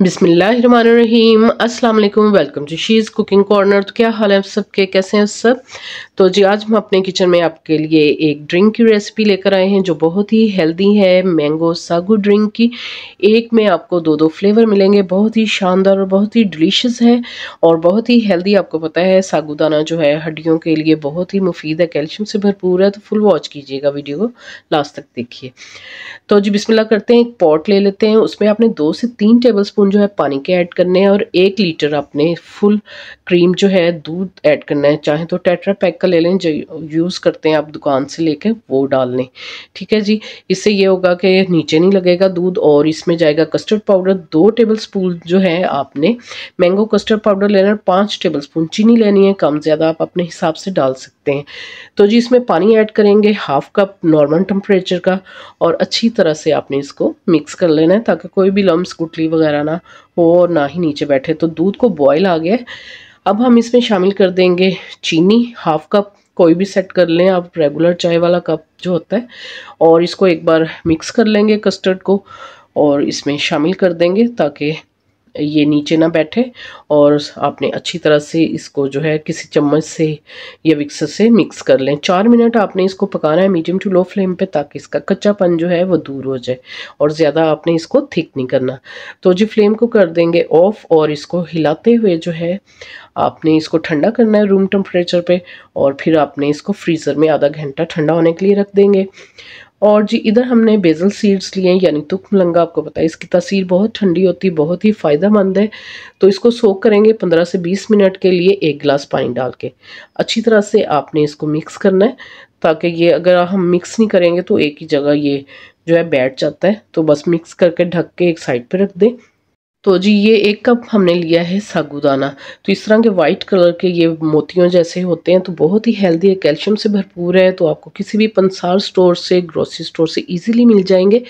बिस्मिल्लाहिर्रहमानिर्रहीम, अस्सलाम वालेकुम। Welcome to she's cooking corner. तो क्या हाल है आप सबके, कैसे हैं सब? तो जी आज हम अपने किचन में आपके लिए एक ड्रिंक की रेसिपी लेकर आए हैं जो बहुत ही हेल्दी है, मैंगो सागू ड्रिंक की। एक में आपको दो फ्लेवर मिलेंगे, बहुत ही शानदार और बहुत ही डिलीशियस है और बहुत ही हेल्दी। आपको पता है सागूदाना जो है हड्डियों के लिए बहुत ही मुफीद है, कैल्शियम से भरपूर है। तो फुल वॉच कीजिएगा, वीडियो को लास्ट तक देखिए। तो जी बिस्मिल्लाह करते हैं। एक पॉट ले लेते हैं, उसमें आपने 2 से 3 टेबलस्पून जो है पानी के ऐड करने हैं और 1 लीटर आपने फुल क्रीम जो है दूध ऐड करना है। चाहे तो टेट्रा पैक का ले लें, जो यूज़ करते हैं आप दुकान से लेके, वो डाल लें। ठीक है जी। इससे ये होगा कि नीचे नहीं लगेगा दूध। और इसमें जाएगा कस्टर्ड पाउडर 2 टेबलस्पून जो है आपने मैंगो कस्टर्ड पाउडर लेना है। 5 टेबलस्पून चीनी लेनी है, कम ज़्यादा आप अपने हिसाब से डाल सकते हैं। तो जी इसमें पानी ऐड करेंगे 1/2 कप नॉर्मल टेम्परेचर का और अच्छी तरह से आपने इसको मिक्स कर लेना है ताकि कोई भी लम्स गुठली वगैरह ना हो और ना ही नीचे बैठे। तो दूध को बॉयल आ गया है। अब हम इसमें शामिल कर देंगे चीनी 1/2 कप, कोई भी सेट कर लें आप, रेगुलर चाय वाला कप जो होता है। और इसको एक बार मिक्स कर लेंगे कस्टर्ड को और इसमें शामिल कर देंगे ताकि ये नीचे ना बैठे। और आपने अच्छी तरह से इसको जो है किसी चम्मच से या विक्स से मिक्स कर लें। 4 मिनट आपने इसको पकाना है मीडियम टू लो फ्लेम पे ताकि इसका कच्चापन जो है वो दूर हो जाए और ज़्यादा आपने इसको थिक नहीं करना। तो जी फ्लेम को कर देंगे ऑफ और इसको हिलाते हुए जो है आपने इसको ठंडा करना है रूम टेम्परेचर पे। और फिर आपने इसको फ्रीज़र में आधा घंटा ठंडा होने के लिए रख देंगे। और जी इधर हमने बेसल सीड्स लिए हैं, यानी तुख मलंगा। आपको पता है इसकी तासीर बहुत ठंडी होती है, बहुत ही फ़ायदेमंद है। तो इसको सोक करेंगे 15 से 20 मिनट के लिए 1 गिलास पानी डाल के। अच्छी तरह से आपने इसको मिक्स करना है ताकि ये, अगर हम मिक्स नहीं करेंगे तो एक ही जगह ये जो है बैठ जाता है। तो बस मिक्स करके ढक के एक साइड पे रख दें। तो जी ये 1 कप हमने लिया है साबूदाना। तो इस तरह के वाइट कलर के ये मोतियों जैसे होते हैं, तो बहुत ही हेल्दी है, कैल्शियम से भरपूर है। तो आपको किसी भी पंसार स्टोर से, ग्रोसरी स्टोर से इजीली मिल जाएंगे।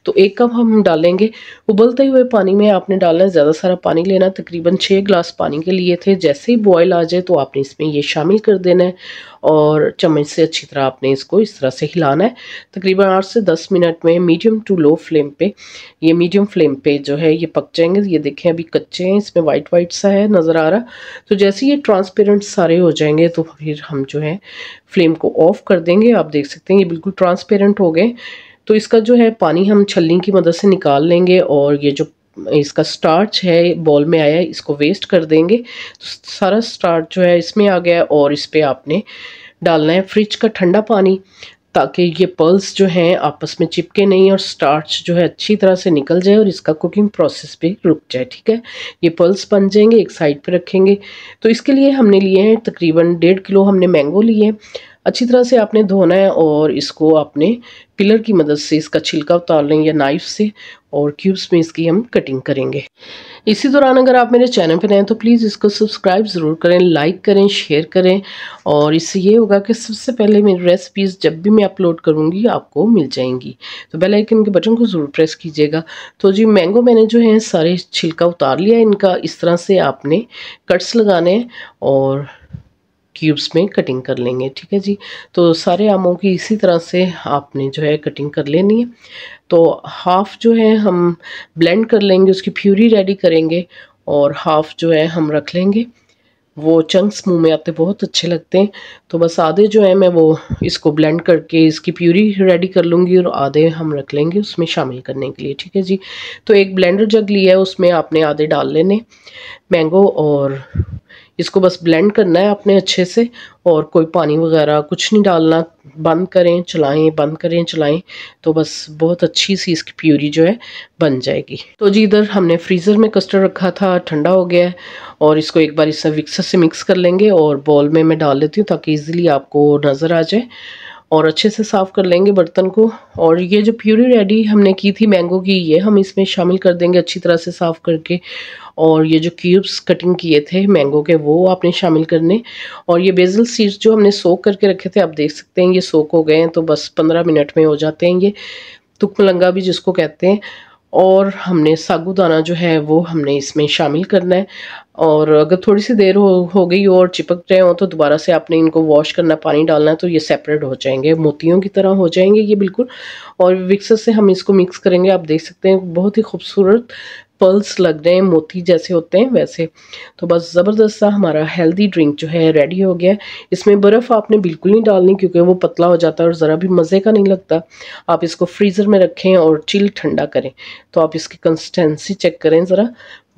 तो 1 कप हम डालेंगे। उबलते हुए पानी में आपने डालना है, ज़्यादा सारा पानी लेना, तकरीबन 6 गिलास पानी के लिए थे। जैसे ही बॉयल आ जाए तो आपने इसमें ये शामिल कर देना है और चम्मच से अच्छी तरह आपने इसको इस तरह से हिलाना है। तकरीबन 8 से 10 मिनट में मीडियम टू लो फ्लेम पे, ये मीडियम फ्लेम पे जो है ये पक जाएंगे। ये देखें अभी कच्चे हैं, इसमें वाइट वाइट सा है नज़र आ रहा। तो जैसे ये ट्रांसपेरेंट सारे हो जाएंगे तो फिर हम जो है फ्लेम को ऑफ कर देंगे। आप देख सकते हैं ये बिल्कुल ट्रांसपेरेंट हो गए। तो इसका जो है पानी हम छलनी की मदद से निकाल लेंगे और ये जो इसका स्टार्च है बॉल में आया है इसको वेस्ट कर देंगे। तो सारा स्टार्च जो है इसमें आ गया है और इस पर आपने डालना है फ्रिज का ठंडा पानी ताकि ये पर्ल्स जो हैं आपस में चिपके नहीं और स्टार्च जो है अच्छी तरह से निकल जाए और इसका कुकिंग प्रोसेस भी रुक जाए। ठीक है, ये पर्ल्स बन जाएंगे, एक साइड पे रखेंगे। तो इसके लिए हमने लिए हैं तकरीबन 1.5 किलो हमने मैंगो लिए हैं। अच्छी तरह से आपने धोना है और इसको आपने पिलर की मदद से इसका छिलका उतार लें या नाइफ से और क्यूब्स में इसकी हम कटिंग करेंगे। इसी दौरान अगर आप मेरे चैनल पर नए हैं तो प्लीज़ इसको सब्सक्राइब ज़रूर करें, लाइक करें, शेयर करें। और इससे ये होगा कि सबसे पहले मेरी रेसिपीज़ जब भी मैं अपलोड करूँगी आपको मिल जाएंगी। तो बेल आइकन के बटन को ज़रूर प्रेस कीजिएगा। तो जी मैंगो मैंने जो है सारे छिलका उतार लिया है इनका। इस तरह से आपने कट्स लगाने हैं और क्यूब्स में कटिंग कर लेंगे। ठीक है जी। तो सारे आमों की इसी तरह से आपने जो है कटिंग कर लेनी है। तो हाफ़ जो है हम ब्लेंड कर लेंगे, उसकी प्यूरी रेडी करेंगे और हाफ़ जो है हम रख लेंगे। वो चंक्स मुंह में आते बहुत अच्छे लगते हैं। तो बस आधे जो है मैं वो इसको ब्लेंड करके इसकी प्यूरी रेडी कर लूँगी और आधे हम रख लेंगे उसमें शामिल करने के लिए। ठीक है जी। तो एक ब्लेंडर जग लिया है, उसमें आपने आधे डाल लेने मैंगो और इसको बस ब्लेंड करना है आपने अच्छे से और कोई पानी वगैरह कुछ नहीं डालना। बंद करें चलाएं, बंद करें चलाएं, तो बस बहुत अच्छी सी इसकी प्यूरी जो है बन जाएगी। तो जी इधर हमने फ्रीज़र में कस्टर्ड रखा था, ठंडा हो गया है और इसको एक बार इस विक्सर से मिक्स कर लेंगे और बॉल में मैं डाल लेती हूँ ताकि ईजिली आपको नज़र आ जाए। और अच्छे से साफ़ कर लेंगे बर्तन को। और ये जो प्यूरी रेडी हमने की थी मैंगो की, ये हम इसमें शामिल कर देंगे अच्छी तरह से साफ़ करके। और ये जो क्यूब्स कटिंग किए थे मैंगो के वो आपने शामिल करने। और ये बेसल सीड्स जो हमने सोक करके रखे थे, आप देख सकते हैं ये सोक हो गए हैं। तो बस 15 मिनट में हो जाते हैं ये, तुक मलंगा भी जिसको कहते हैं। और हमने साबूदाना जो है वो हमने इसमें शामिल करना है। और अगर थोड़ी सी देर हो गई और चिपक रहे हो तो दोबारा से आपने इनको वॉश करना, पानी डालना है, तो ये सेपरेट हो जाएंगे, मोतियों की तरह हो जाएंगे ये बिल्कुल। और विक्सर से हम इसको मिक्स करेंगे। आप देख सकते हैं बहुत ही खूबसूरत पल्स लग रहे हैं, मोती जैसे होते हैं वैसे। तो बस ज़बरदस्त सा हमारा हेल्दी ड्रिंक जो है रेडी हो गया है। इसमें बर्फ़ आपने बिल्कुल नहीं डालनी क्योंकि वो पतला हो जाता है और ज़रा भी मज़े का नहीं लगता। आप इसको फ्रीज़र में रखें और चिल ठंडा करें। तो आप इसकी कंसिस्टेंसी चेक करें ज़रा,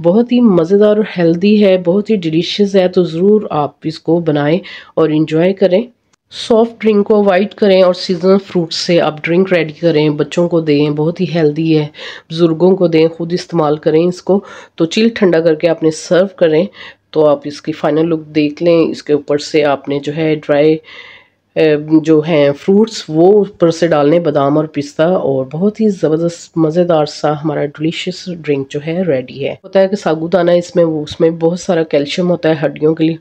बहुत ही मज़ेदार और हेल्दी है, बहुत ही डिलीशियस है। तो ज़रूर आप इसको बनाएं और इंजॉय करें। सॉफ्ट ड्रिंक को अवॉइड करें और सीजनल फ्रूट से आप ड्रिंक रेडी करें, बच्चों को दें, बहुत ही हेल्दी है, बुज़ुर्गों को दें, खुद इस्तेमाल करें इसको। तो चिल ठंडा करके आपने सर्व करें। तो आप इसकी फाइनल लुक देख लें। इसके ऊपर से आपने जो है ड्राई जो हैं फ्रूट्स वो ऊपर से डालने, बादाम और पिस्ता, और बहुत ही ज़बरदस्त मज़ेदार सा हमारा डिलीशियस ड्रिंक जो है रेडी है। होता है कि साबूदाना इसमें वो उसमें बहुत सारा कैल्शियम होता है, हड्डियों के लिए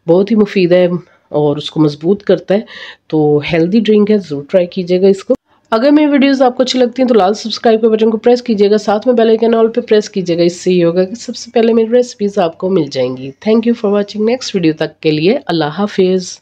बहुत ही मुफीद है और उसको मजबूत करता है। तो हेल्दी ड्रिंक है, ज़रूर ट्राई कीजिएगा इसको। अगर मेरी वीडियोस आपको अच्छी लगती हैं तो लाल सब्सक्राइब के बटन को प्रेस कीजिएगा, साथ में बेल आइकन ऑल पे प्रेस कीजिएगा। इससे ये होगा कि सबसे पहले मेरी रेसिपीज़ आपको मिल जाएंगी। Thank you for watching. Next video तक के लिए अल्लाह हाफिज़।